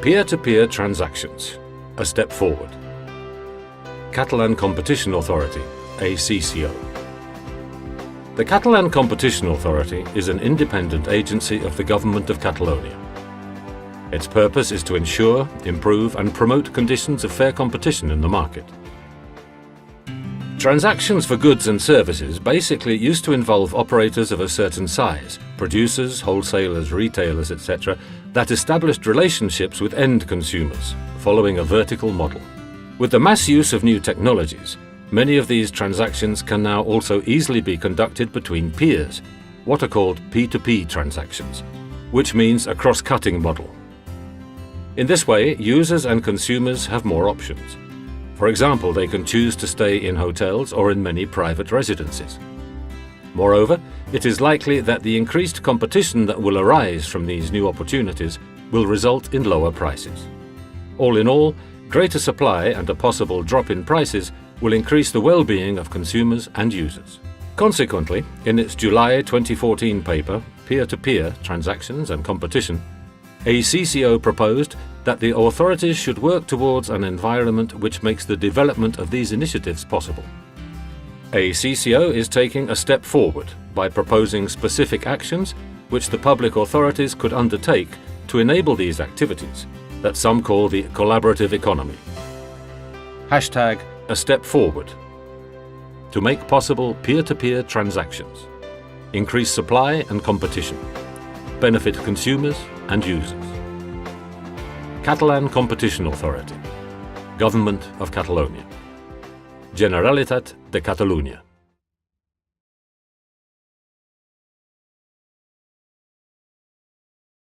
Peer-to-peer transactions, a step forward. Catalan Competition Authority, ACCO. The Catalan Competition Authority is an independent agency of the Government of Catalonia. Its purpose is to ensure, improve and promote conditions of fair competition in the market. Transactions for goods and services basically used to involve operators of a certain size, producers, wholesalers, retailers, etc., that established relationships with end consumers, following a vertical model. With the mass use of new technologies, many of these transactions can now also easily be conducted between peers, what are called P2P transactions, which means a cross-cutting model. In this way, users and consumers have more options. For example, they can choose to stay in hotels or in many private residences. Moreover, it is likely that the increased competition that will arise from these new opportunities will result in lower prices. All in all, greater supply and a possible drop in prices will increase the well-being of consumers and users. Consequently, in its July 2014 paper, Peer-to-Peer Transactions and Competition, ACCO proposed that the authorities should work towards an environment which makes the development of these initiatives possible. ACCO is taking a step forward by proposing specific actions which the public authorities could undertake to enable these activities, that some call the collaborative economy. Hashtag a step forward. To make possible peer-to-peer transactions, increase supply and competition, benefit consumers and users. Catalan Competition Authority, Government of Catalonia, Generalitat de Catalunya.